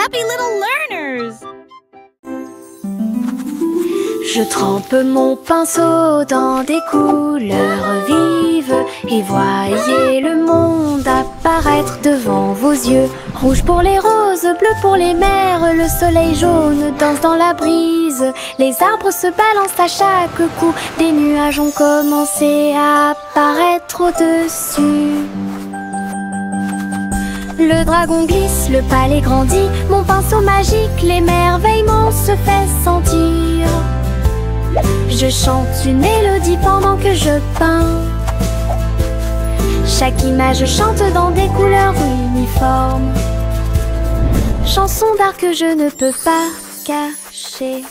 happy little learners! Je trempe mon pinceau dans des couleurs vives et voyez le monde apparaître devant vos yeux. Rouge pour les roses, bleu pour les mers, le soleil jaune danse dans la brise. Les arbres se balancent à chaque coup, des nuages ont commencé à apparaître au-dessus. Le dragon glisse, le palais grandit, mon pinceau magique, l'émerveillement se fait sentir. Je chante une mélodie pendant que je peins. Chaque image chante dans des couleurs uniformes. Chanson d'art que je ne peux pas cacher.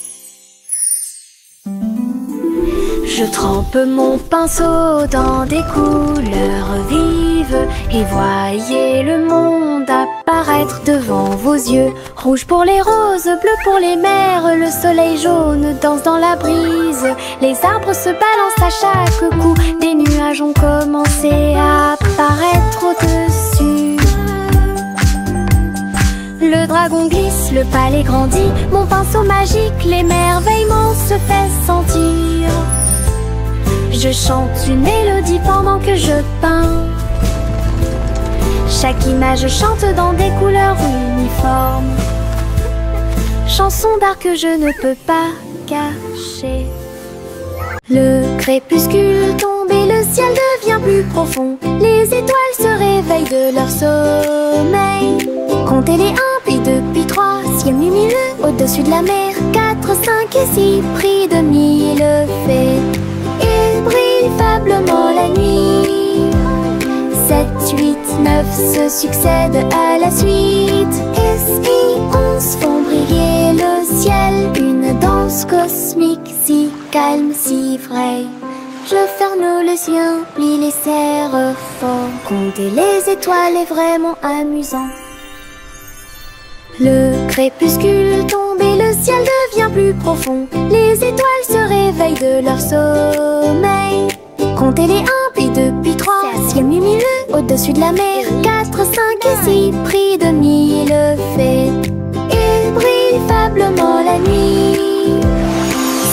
Je trempe mon pinceau dans des couleurs vives et voyez le monde apparaître devant vos yeux. Rouge pour les roses, bleu pour les mers, le soleil jaune danse dans la brise. Les arbres se balancent à chaque coup, des nuages ont commencé à apparaître au-dessus. Le dragon glisse, le palais grandit, mon pinceau magique, l'émerveillement se fait sentir. Je chante une mélodie pendant que je peins. Chaque image chante dans des couleurs uniformes. Chanson d'art que je ne peux pas cacher. Le crépuscule tombe et le ciel devient plus profond. Les étoiles se réveillent de leur sommeil. Comptez les 1, puis 2, puis 3, ciel lumineux au-dessus de la mer. 4, 5 et 6, prix de mille fées. Il brille faiblement la nuit. 7, 8, 9 se succèdent à la suite. S-I-11 font briller le ciel. Une danse cosmique si calme, si vraie. Je ferme les yeux, plie les serre fort. Compter les étoiles est vraiment amusant. Le crépuscule tombe et le ciel devient plus profond. Les étoiles se réveillent de leur sommeil. Comptez les 1, puis 2, puis 3, ciel lumineux au-dessus de la mer. 4, 5 et 6, prix de mille fées. Il brille faiblement la nuit.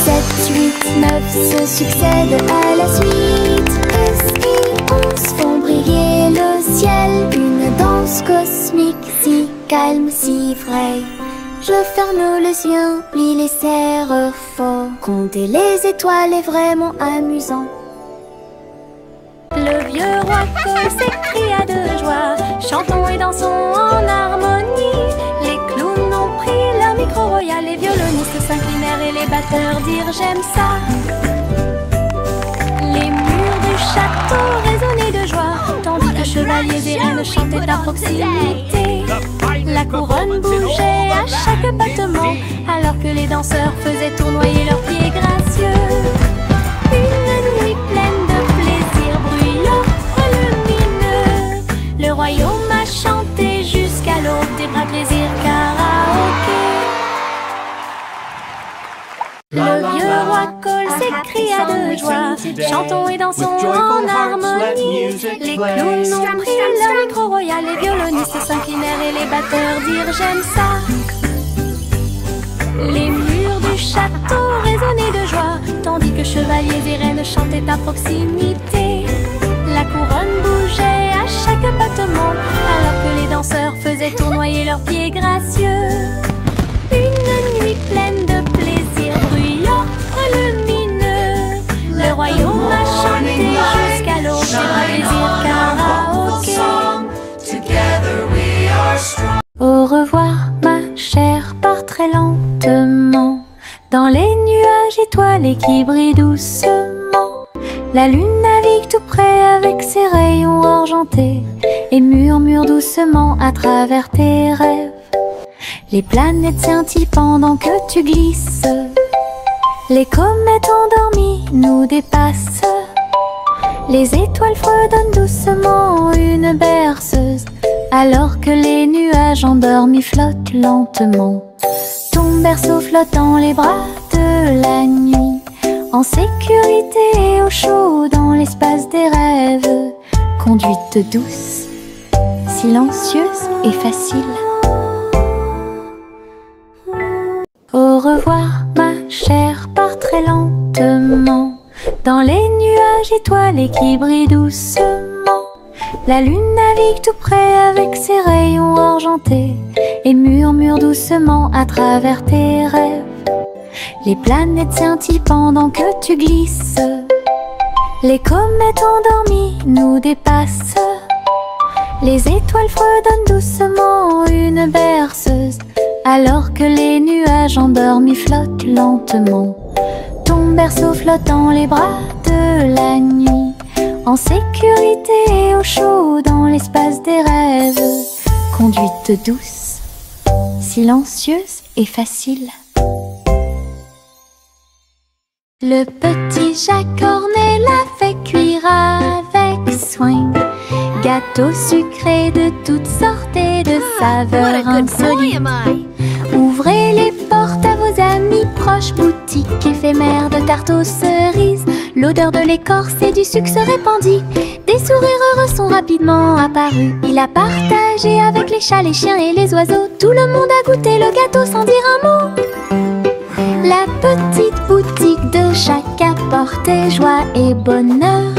7, 8, 9 se succèdent à la suite. S-I-11 font briller le ciel. Une danse cosmique si calme, si vraie. Je ferme les yeux, plie les serre fort. Compter les étoiles est vraiment amusant. Le vieux roi Cole s'écria de joie. Chantons et dansons en harmonie. Les clowns ont pris leur micro royal. Les violonistes s'inclinèrent et les batteurs dirent j'aime ça. Les murs du château résonnaient de joie, tandis que chevaliers et reines chantaient à proximité. La couronne bougeait à chaque battement, alors que les danseurs faisaient tournoyer leurs pieds gracieux. Une nuit pleine de plaisir bruyant, lumineux. Le royaume a chanté jusqu'à l'aube des bras plaisir karaoké. Le vieux roi Cole s'écria de joie. Chantons et dansons en harmonie. Les clowns ont pris leur micro royal. Les violonistes s'inclinèrent et les batteurs dirent j'aime ça. Les murs du château résonnaient de joie, tandis que chevaliers et reines chantaient à proximité. La couronne bougeait à chaque battement, alors que les danseurs faisaient tournoyer leurs pieds gracieux. Une nuit pleine de plaisir bruyant, lumineux. Le royaume a chanté jusqu'à l'aube des bras plaisir karaoké. Au revoir ma chère, pars très lentement dans les nuages étoilés qui brillent doucement. La lune navigue tout près avec ses rayons argentés et murmure doucement à travers tes rêves. Les planètes scintillent pendant que tu glisses. Les comètes endormies nous dépassent. Les étoiles fredonnent doucement une berceuse, alors que les nuages endormis flottent lentement. Ton berceau flotte dans les bras de la nuit, en sécurité et au chaud dans l'espace des rêves. Conduite douce, silencieuse et facile. très lentement dans les nuages étoilés qui brillent doucement. La lune navigue tout près avec ses rayons argentés et murmure doucement à travers tes rêves. Les planètes scintillent pendant que tu glisses. Les comètes endormies nous dépassent. Les étoiles fredonnent doucement une berceuse, alors que les nuages endormis flottent lentement. Ton berceau flotte dans les bras de la nuit, en sécurité et au chaud dans l'espace des rêves. Conduite douce, silencieuse et facile. Le petit Jacques Cornet l'a fait cuire avec soin. Gâteaux sucrés de toutes sortes et de saveurs insolites. Ouvrez les portes à vos amis proches, boutique éphémère de tarte aux cerises. L'odeur de l'écorce et du sucre se répandit. Des sourires heureux sont rapidement apparus. Il a partagé avec les chats, les chiens et les oiseaux. Tout le monde a goûté le gâteau sans dire un mot. La petite boutique de Jacques apportait joie et bonheur.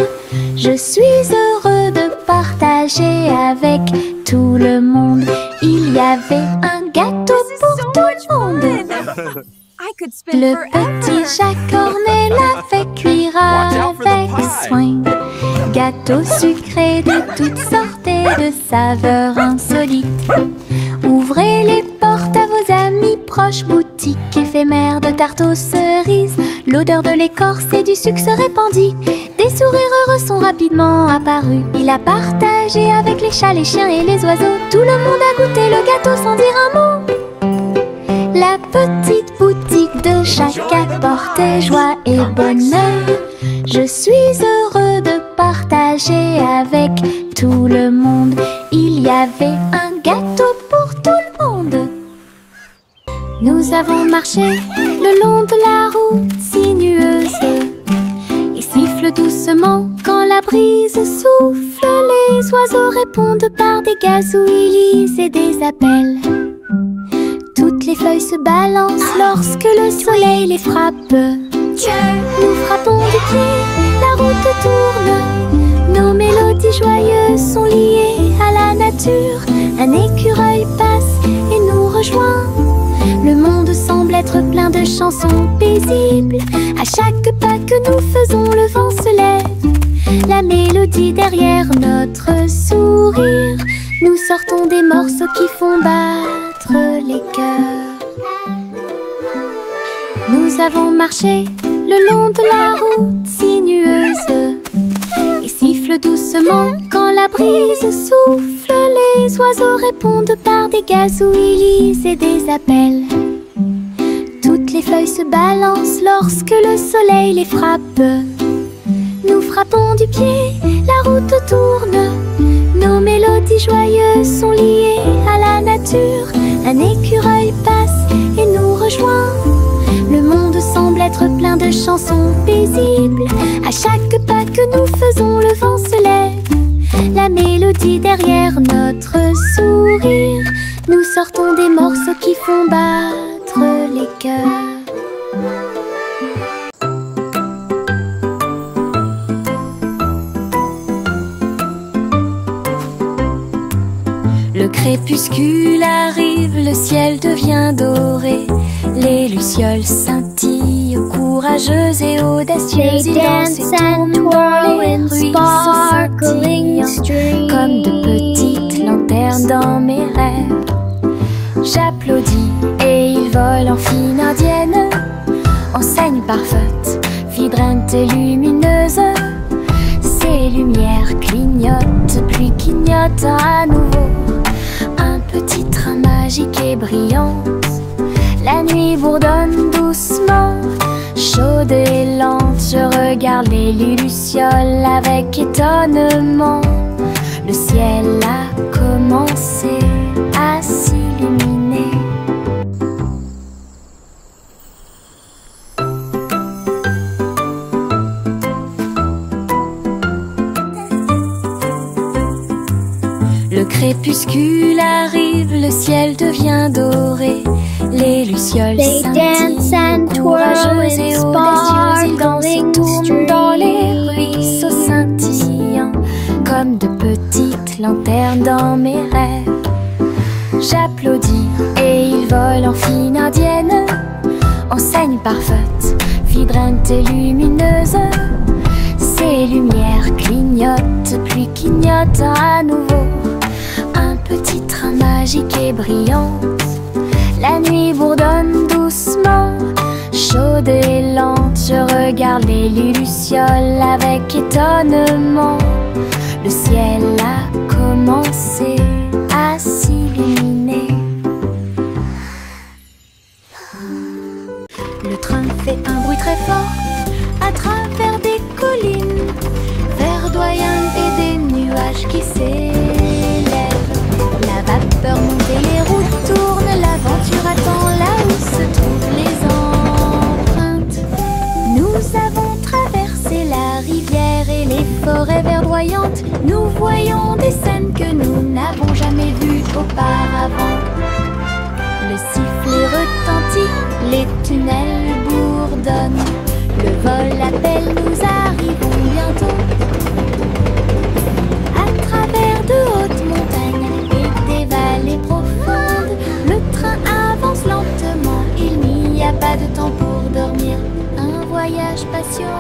Je suis heureux de partager avec tout le monde. Il y avait un gâteau pour tout le monde. Le petit Jacques Cornet l'a fait cuire avec soin. Gâteau sucré de toutes sortes et de saveurs insolites. Ouvrez les portes à vos amis proches, boutique éphémère de tarte aux cerises. L'odeur de l'écorce et du sucre se répandit. Des sourires heureux sont rapidement apparus. Il a partagé avec les chats, les chiens et les oiseaux. Tout le monde a goûté le gâteau sans dire un mot. La petite boutique de Jacques apportait joie et bonheur. Je suis heureux de partager avec tout le monde. Il y avait un gâteau pour tout le monde. Nous avons marché le long de la route sinueuse et siffle doucement quand la brise souffle. Les oiseaux répondent par des gazouillis et des appels. Toutes les feuilles se balancent lorsque le soleil les frappe. Nous frappons du pied, la route tourne. Nos mélodies joyeuses sont liées à la nature. Un écureuil passe et nous rejoint. Le monde semble être plein de chansons paisibles. À chaque pas que nous faisons, le vent se lève. La mélodie derrière notre sourire. Nous sortons des morceaux qui font battre les cœurs. Nous avons marché le long de la route sinueuse et siffle doucement quand la brise souffle. Les oiseaux répondent par des gazouillis et des appels. Toutes les feuilles se balancent lorsque le soleil les frappe. Nous frappons du pied, la route tourne. Nos mélodies joyeuses sont liées à la nature. Un écureuil passe et nous rejoint. Le monde semble être plein de chansons paisibles. À chaque pas que nous faisons, le vent se lève. La mélodie derrière notre sourire. Nous sortons des morceaux qui font battre les cœurs. Le crépuscule arrive, le ciel devient doré. Les lucioles scintillent, courageuses et audacieuses. Ils dansent et tournent les ruisseaux scintillant comme de petites lanternes dans mes rêves. J'applaudis et ils volent en fine indienne. Enseigne parfaite, vibrante et lumineuse. Ces lumières clignotent, puis clignotent à nouveau. Un petit train magique et brillante. La nuit bourdonne doucement, chaude et lente. Je regarde les lucioles avec étonnement. Le ciel a commencé à s'illuminer. Le crépuscule crépuscule arrive, le ciel devient doré. Les lucioles scintillent, courageuses et audacieuses, ils dansent et tournent dans les ruisseaux scintillants, comme de petites lanternes dans mes rêves. J'applaudis et ils volent en fine indienne, enseigne parfaite, vibrante et lumineuse. Ces lumières clignotent, puis clignotent à nouveau. Un petit train magique et brillant. La nuit bourdonne doucement, chaude et lente. Je regarde les lucioles avec étonnement. Le ciel a commencé à s'illuminer. Le train fait un bruit très fort à travers des collines verdoyantes et des nuages qui s'élèvent. La vapeur monte et les roues tournent, l'aventure attend là où se trouvent les empreintes. Nous avons traversé la rivière et les forêts verdoyantes. Nous voyons des scènes que nous n'avons jamais vues auparavant. Le sifflet retentit, les tunnels bourdonnent. Le vol appelle, nous arrivons bientôt. À travers de hautes montagnes et des vallées profondes, le train avance lentement. Il n'y a pas de temps pour dormir, un voyage patient.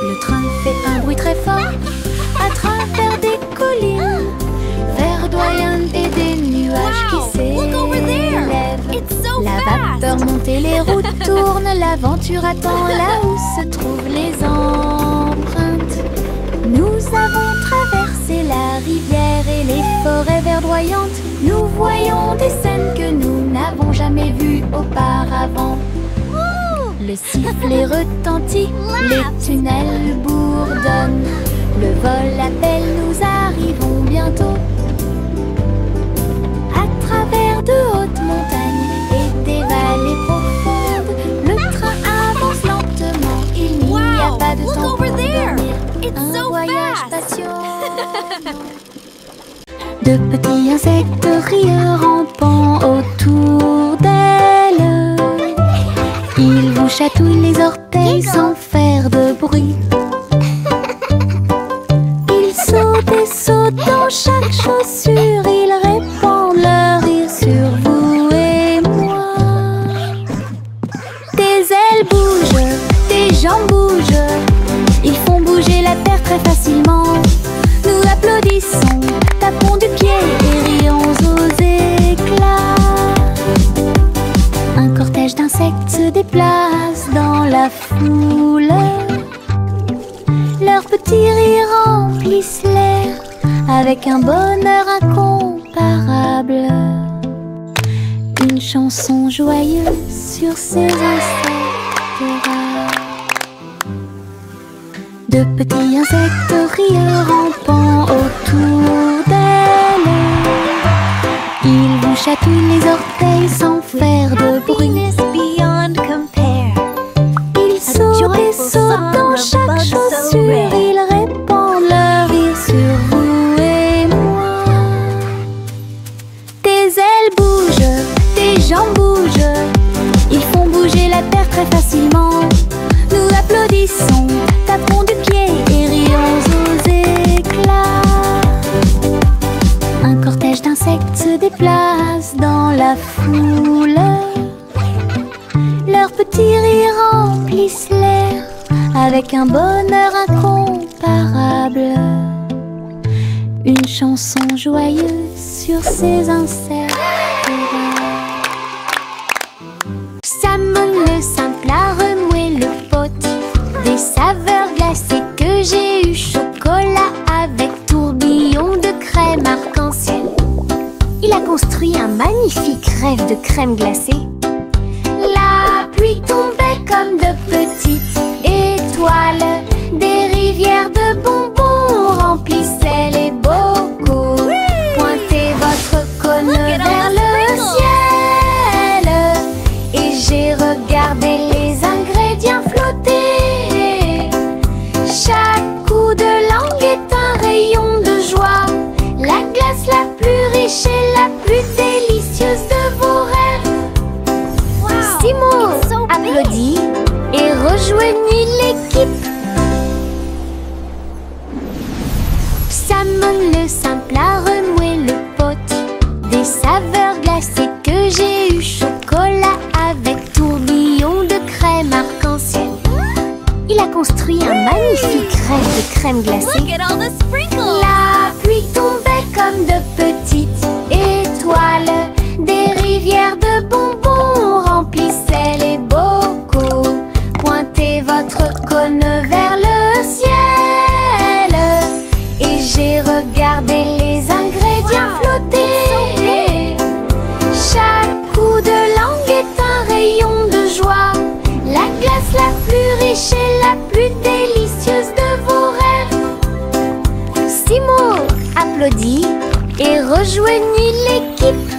Le train fait un bruit très fort à travers des collines verdoyantes et des nuages qui s'élèvent. La vapeur monte et les roues tournent, l'aventure attend là où se trouvent les empreintes. Nous avons traversé la rivière et les forêts verdoyantes. Nous voyons des scènes que nous n'avons jamais vues auparavant. Le sifflet retentit, les tunnels bourdonnent. Le vol appelle, nous arrivons bientôt. À travers de hautes montagnes et des vallées profondes, le train avance lentement. Il n'y a pas de temps pour dormir, un voyage patient. De petits insectes rieurs rampant autour d'elle, ils vous chatouillent les orteils sans faire de bruit. Ils sautent et sautent dans chaque chaussure, ils répandent leur rire sur vous et moi. Tes ailes bougent, tes jambes bougent, ils font bouger la terre très facilement. Nous applaudissons, tapons du pied et rions aux éclats. Un cortège d'insectes se déplace dans la foule. Leurs petits rires remplissent l'air avec un bonheur incomparable. Une chanson joyeuse sur ces insectes rares. De petits insectes rieurs rampant autour d'elle, ils vous chatouillent les orteils sans faire de bruit. Ils sautent et sautent dans chaque chaussure, ils répandent leur rire sur vous et moi. Tes ailes bougent, tes jambes bougent, ils font bouger la terre très facilement. Nous applaudissons, tapons du pied et rions aux éclats. Un cortège d'insectes se déplace dans la foule. Leurs petits rires remplissent l'air avec un bonheur incomparable. Une chanson joyeuse sur ces insectes rares. Salmon le simple a remué le pot des saveurs glacées que j'ai eu. Chocolat avec tourbillon de crème arc-en-ciel. Il a construit un magnifique rêve de crème glacée. La pluie tombait comme de petites étoiles. Des rivières de bonbons remplissaient les bocaux. Pointez votre cône vers le ciel et j'ai regardé les ingrédients flotter. Chaque coup de langue est un rayon de joie. La que j'ai eu chocolat avec tourbillon de crème arc-en-ciel. Il a construit un magnifique rêve de crème glacée. La pluie tombait comme de petites étoiles. Des rivières de bonbons remplissaient les bocaux. Pointez votre cône vers le ciel et j'ai regardé les ingrédients flotter. Chaque coup de langue est un rayon de joie. La glace la plus riche et la plus délicieuse de vos rêves. Simo applaudit et rejoignit l'équipe.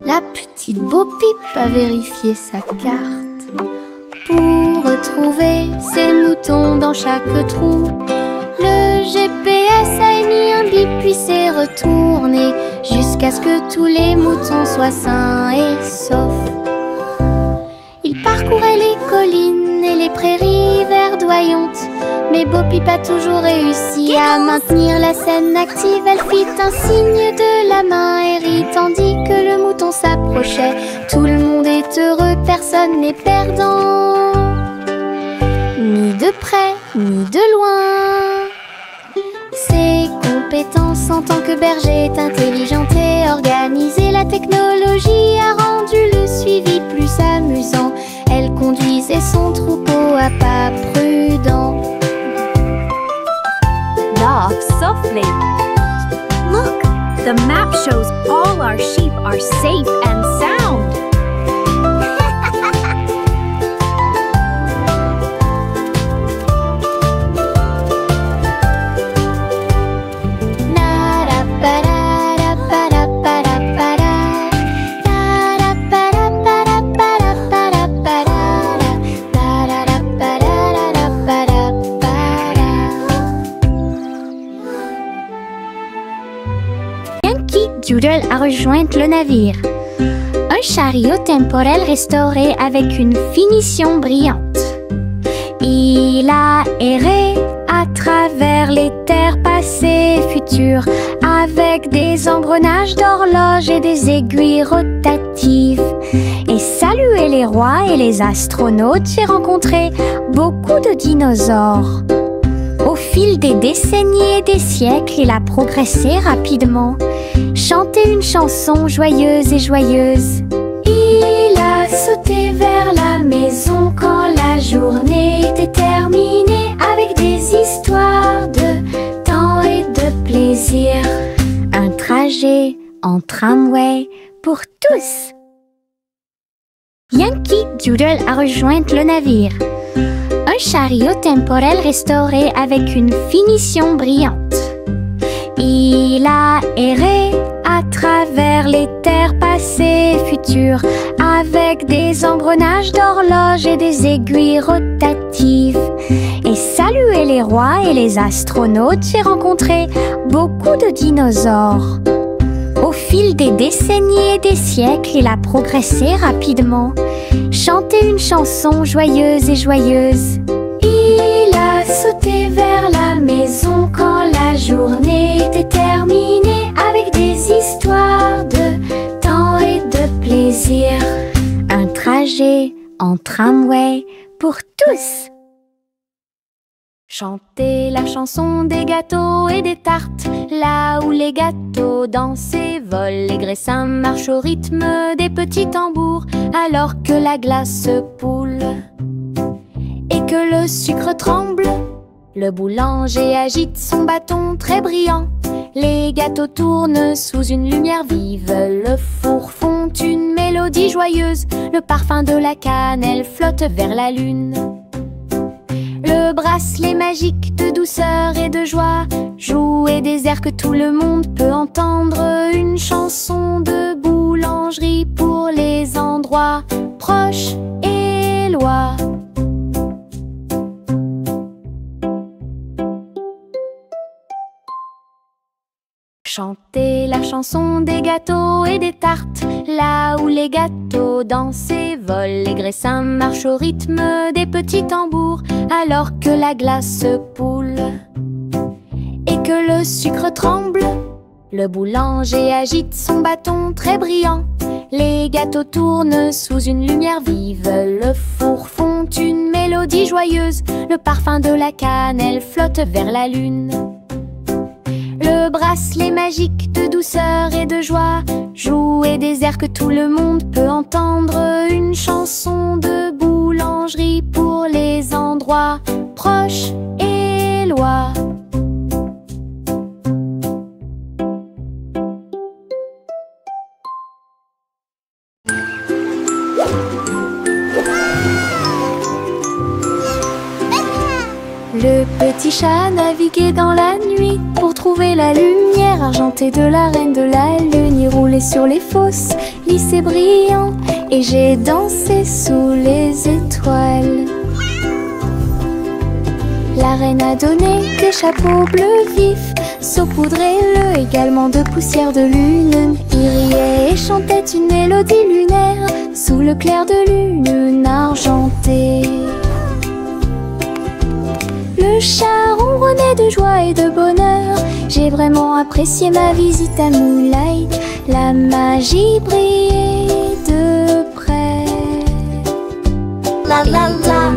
La petite Bo Peep a vérifié sa carte pour retrouver ses moutons dans chaque trou. Le GPS a émis un bip puis s'est retourné jusqu'à ce que tous les moutons soient sains et saufs. Il parcourait les collines et les prairies verdoyantes, mais Bo Peep a toujours réussi à maintenir la scène active. Elle fit un signe de la main et rit tandis que le mouton s'approchait. Tout le monde est heureux, personne n'est perdant, ni de près, ni de loin. Ses compétences en tant que berger est intelligente et organisée. La technologie a rendu le suivi plus amusant. Elle conduisait son troupeau à pas prudents. Walk softly. Look, the map shows all our sheep are safe and sound. Doodle a rejoint le navire. Un chariot temporel restauré avec une finition brillante. Il a erré à travers les terres passées et futures, avec des engrenages d'horloge et des aiguilles rotatives. Et salué les rois et les astronautes, j'ai rencontré beaucoup de dinosaures. Au fil des décennies et des siècles, il a progressé rapidement, chanté une chanson joyeuse et joyeuse. Il a sauté vers la maison quand la journée était terminée, avec des histoires de temps et de plaisir. Un trajet en tramway pour tous. Yankee Doodle a rejoint le navire. Un chariot temporel restauré avec une finition brillante. Il a erré à travers les terres passées et futures, avec des engrenages d'horloge et des aiguilles rotatives. Et salué les rois et les astronautes, j'ai rencontré beaucoup de dinosaures. Au fil des décennies et des siècles, il a progressé rapidement, chanté une chanson joyeuse et joyeuse. Il a sauté vers la maison quand la journée était terminée, avec des histoires de temps et de plaisir. Un trajet en tramway pour tous. Chantez la chanson des gâteaux et des tartes, là où les gâteaux dansent et volent. Les graissins marchent au rythme des petits tambours, alors que la glace poule et que le sucre tremble. Le boulanger agite son bâton très brillant. Les gâteaux tournent sous une lumière vive. Le four fond une mélodie joyeuse. Le parfum de la cannelle flotte vers la lune. Le bracelet magique de douceur et de joie jouer des airs que tout le monde peut entendre. Une chanson de boulangerie pour les endroits proches et loin. Chantez la chanson des gâteaux et des tartes, là où les gâteaux dansent et volent. Les graissins marchent au rythme des petits tambours, alors que la glace poule et que le sucre tremble. Le boulanger agite son bâton très brillant. Les gâteaux tournent sous une lumière vive. Le four fond une mélodie joyeuse. Le parfum de la cannelle flotte vers la lune. Le bracelet magique de douceur et de joie jouer des airs que tout le monde peut entendre. Une chanson de boulangerie pour les endroits proches et loin. Le petit chat naviguait dans la nuit pour trouver la lumière argentée de la reine de la lune. Il roulait sur les fosses, lisse et brillant, et j'ai dansé sous les étoiles. La reine a donné des chapeaux bleus vifs, saupoudrez-le également de poussière de lune. Il riait et chantait une mélodie lunaire sous le clair de lune argentée. Le chat ronronnait de joie et de bonheur. J'ai vraiment apprécié ma visite à Moonlight. La magie brillait de près. La la la,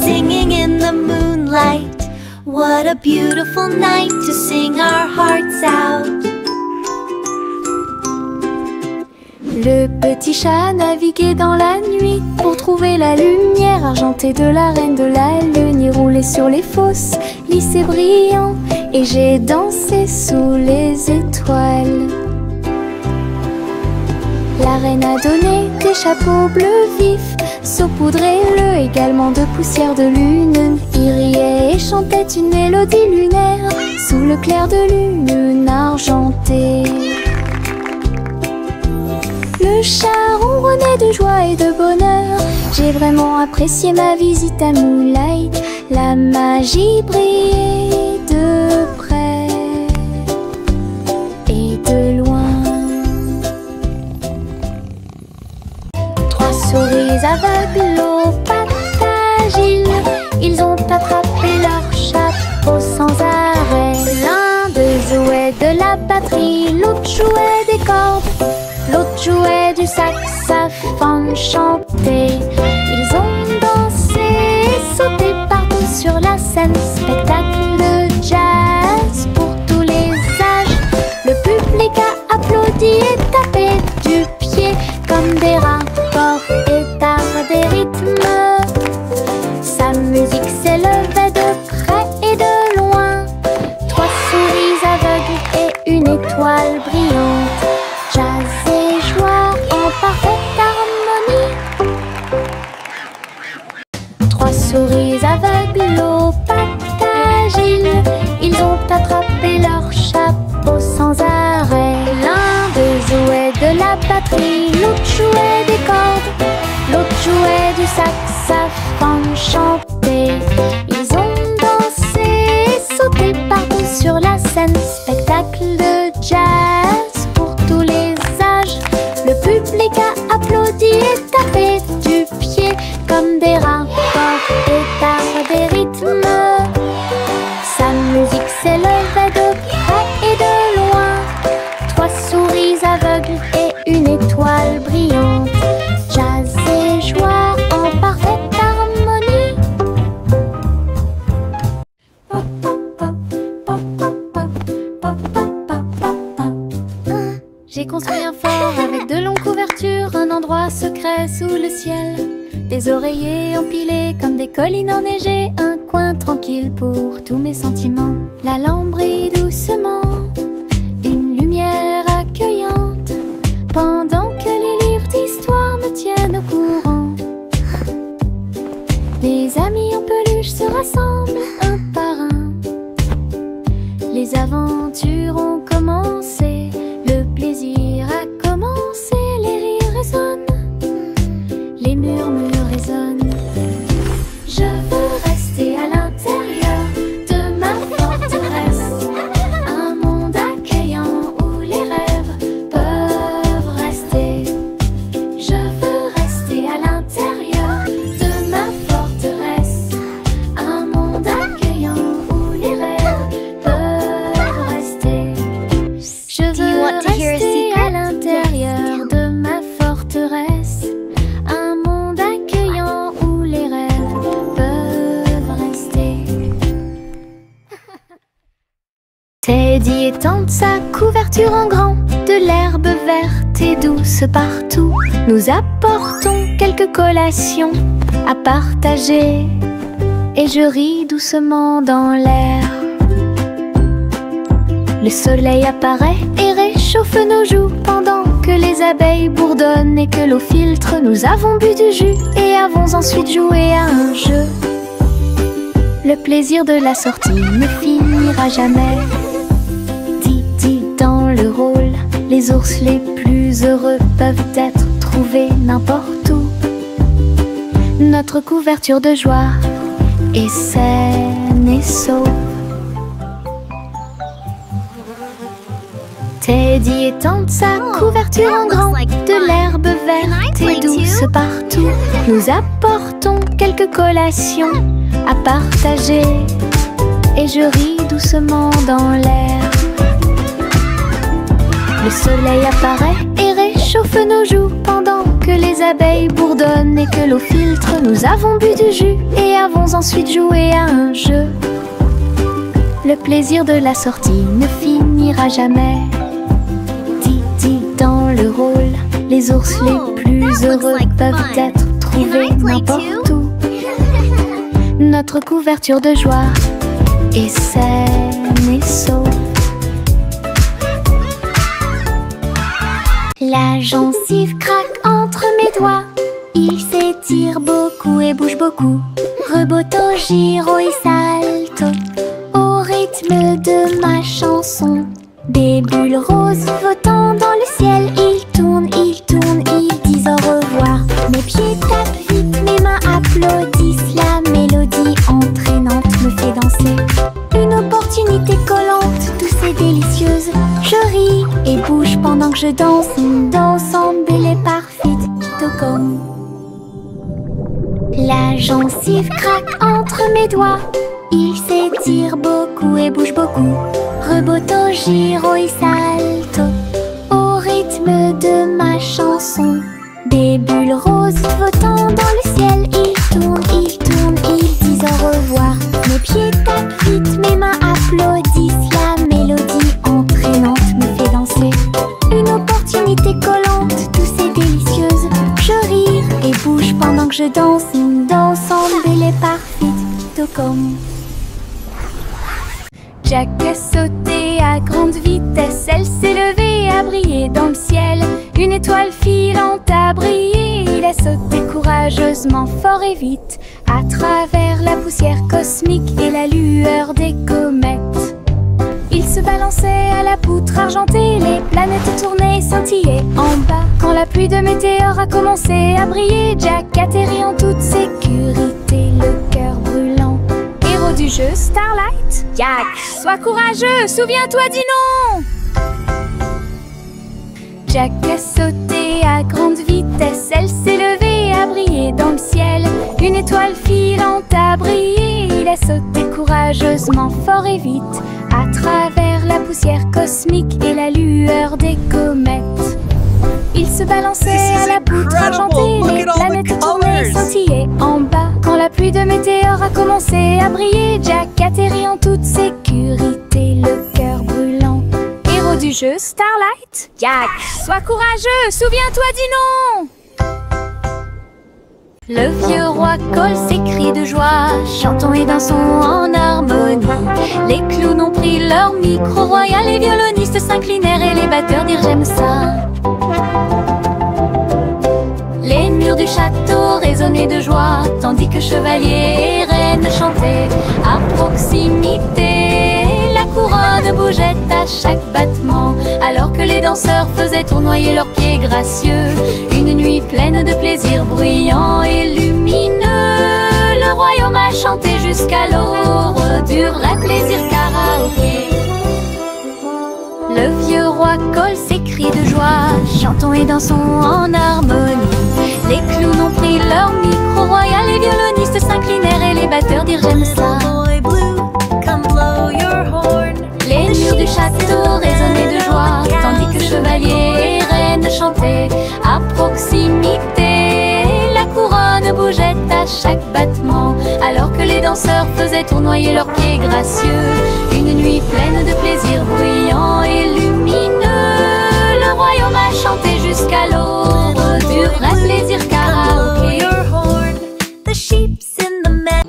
singing in the moonlight. What a beautiful night to sing our hearts out. Le petit chat naviguait dans la nuit pour trouver la lumière argentée de la reine de la lune. Il roulait sur les fosses, lisse et brillant, et j'ai dansé sous les étoiles. La reine a donné des chapeaux bleus vifs, saupoudrez-le également de poussière de lune. Il riait et chantait une mélodie lunaire sous le clair de lune argentée. Le chat ronronnait de joie et de bonheur. J'ai vraiment apprécié ma visite à Moonlight. La magie brillait de près et de loin. Trois souris aveugles aux pattes agiles, ils ont attrapé leur chapeau sans arrêt. L'un d'eux jouait de la batterie, l'autre jouait des cordes, l'autre jouait du saxophone chanté. Ils ont dansé et sauté partout sur la scène. Spectacle de jazz pour tous les âges. Le public a applaudi et tapé du pied comme des rapports et d'art des rythmes. Sa musique s'élevait de près et de loin. Trois souris aveugles et une étoile brillante. Jazz et joie en parfaite harmonie. Trois souris aveugles aux pattes agiles, ils ont attrapé leur chapeau sans arrêt. L'un d'eux jouait de la batterie, l'autre jouait des cordes, l'autre jouait du saxophone chanté. Ils ont dansé et sauté partout sur la scène. Spectacle de jazz pour tous les âges. Le public a applaudi et tapé du pied comme des rapports et d'art des rythmes. Sa musique s'élevait de près et de loin. Trois souris aveugles et une étoile brillante. Jazz et joie en parfaite harmonie. J'ai construit un fort avec de longues couvertures, un endroit secret sous le ciel. Des oreillers empilés comme des collines enneigées, un coin tranquille pour tous mes sentiments. La lampe brille doucement, une lumière accueillante, pendant que les livres d'histoire me tiennent au courant. Les amis en peluche se rassemblent un par un. Les aventures ont commencé, le plaisir a commencé, les rires résonnent, les murmures résonnent. Je veux rester à l'intérieur de ma forteresse. Teddy étend sa couverture en grand, de l'herbe verte et douce partout. Nous apportons quelques collations à partager, et je ris doucement dans l'air. Le soleil apparaît et réchauffe nos joues pendant que les abeilles bourdonnent et que l'eau filtre. Nous avons bu du jus et avons ensuite joué à un jeu. Le plaisir de la sortie ne finira jamais. Didi dans le rôle, les ours les plus heureux peuvent être trouvés n'importe où. Notre couverture de joie est saine et sauve. Teddy étend sa couverture en grand, de l'herbe verte et douce partout. Nous apportons quelques collations à partager, et je ris doucement dans l'air. Le soleil apparaît et réchauffe nos joues pendant que les abeilles bourdonnent et que l'eau filtre. Nous avons bu du jus et avons ensuite joué à un jeu. Le plaisir de la sortie ne finira jamais. Didi dans le rôle, les ours les plus heureux peuvent être trouvés n'importe où. Notre couverture de joie est saine et sauve. La gencive craque entre mes doigts, il s'étire beaucoup et bouge beaucoup. Reboto, giro et salto au rythme de ma chanson. Des bulles roses flottant dans le ciel, ils tournent, ils disent au revoir. Mes pieds tapent vite, mes mains applaudissent, la mélodie entraînante me fait danser. Une opportunité collante, douce et délicieuse. Je ris et bouge pendant que je danse, dansant belle et parfaite, tout comme. La gencive craque entre mes doigts, il s'étire beaucoup et bouge beaucoup. Reboto, giro et salto au rythme de ma chanson. Des bulles roses flottant dans le ciel, ils tournent, ils disent au revoir. Mes pieds tapent vite, mes mains applaudissent, la mélodie entraînante me fait danser. Une opportunité collante, douce et délicieuse. Je ris et bouge pendant que je danse, dansant belle et parfaite, tout comme. Jack a sauté à grande vitesse, elle s'est levée à briller dans le ciel. Une étoile filante a brillé, il a sauté courageusement, fort et vite, à travers la poussière cosmique et la lueur des comètes. Il se balançait à la poutre argentée, les planètes tournaient et scintillaient en bas. Quand la pluie de météores a commencé à briller, Jack atterrit en toute sécurité, le cœur brûlant. Héros du jeu Starlight, Jack, sois courageux, souviens-toi du nom. Jack a sauté à grande vitesse, elle s'est levée à briller dans le ciel. Une étoile filante a brillé, il a sauté courageusement, fort et vite, à travers la poussière cosmique et la lueur des comètes. Il se balançait à la poutre argentée, les planètes tournaient et scintillaient en bas. Quand la pluie de météores a commencé à briller, Jack atterrit en toute sécurité, le cœur brûlant. Héros du jeu Starlight, Jack, sois courageux, souviens-toi du nom. Le vieux roi Cole s'écrie de joie, chantons et dansons en harmonie. Les clowns ont pris leur micro royal, les violonistes s'inclinèrent et les batteurs dirent j'aime ça. Les murs du château résonnaient de joie, tandis que chevaliers et reines chantaient à proximité. La couronne bougeait à chaque battement, alors que les danseurs faisaient tournoyer leurs pieds gracieux. Une nuit pleine de plaisir bruyant et lumineux, le royaume a chanté jusqu'à l'aube du vrai plaisir karaoké. Le vieux roi Cole s'écrie de joie, chantons et dansons en harmonie. Les clowns ont pris leur micro royal, les violonistes s'inclinèrent et les batteurs dirent j'aime ça. Les murs du château résonnaient de joie, tandis que chevaliers et reines chantaient à proximité. La couronne bougeait à chaque battement, alors que les danseurs faisaient tournoyer leurs pieds gracieux. Une nuit pleine de plaisir bruyant et lumineux. Le royaume a chanté jusqu'à l'aube du vrai plaisir karaoké. Your horn, the sheep's in the meadow.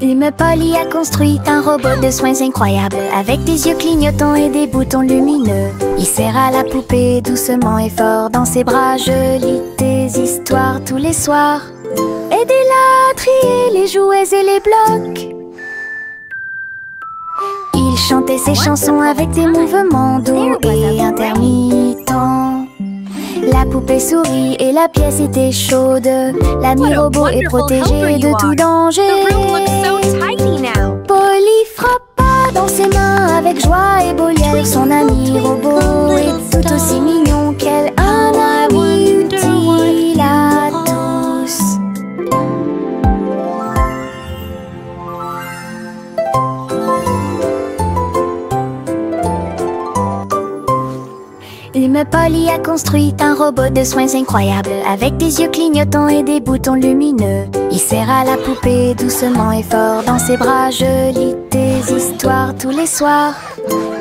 Lime Polly a construit un robot de soins incroyable, avec des yeux clignotants et des boutons lumineux. Il serra la poupée doucement et fort dans ses bras. Je lis tes histoires tous les soirs. Aidez-la à trier les jouets et les blocs. Il chantait ses chansons avec des mouvements doux et intermittents. La poupée sourit et la pièce était chaude. L'ami robot est protégé de tout danger. Polly frappa dans ses mains avec joie et Boliel. Son ami robot est tout aussi mignon qu'elle. Un ami utile à tous. Lime Polly a construit un robot de soins incroyable, avec des yeux clignotants et des boutons lumineux. Il serra la poupée doucement et fort dans ses bras. Je lis tes histoires tous les soirs.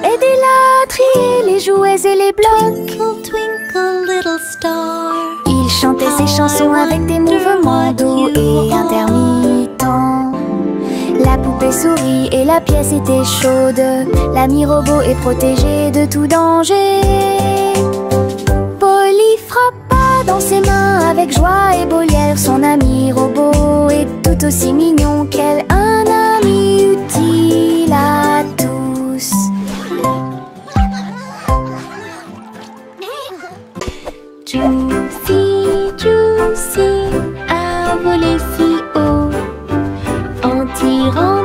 Aidez-la à trier les jouets et les blocs. Twinkle, twinkle, little star. Il chantait ses chansons avec des mouvements doux et intermittents. La poupée sourit et la pièce était chaude. L'ami robot est protégé de tout danger. Polly frappa dans ses mains avec joie et Boliel. Son ami robot est tout aussi mignon qu'elle. Un ami utile à tous. Juicy, Juicy, a volé si haut en tirant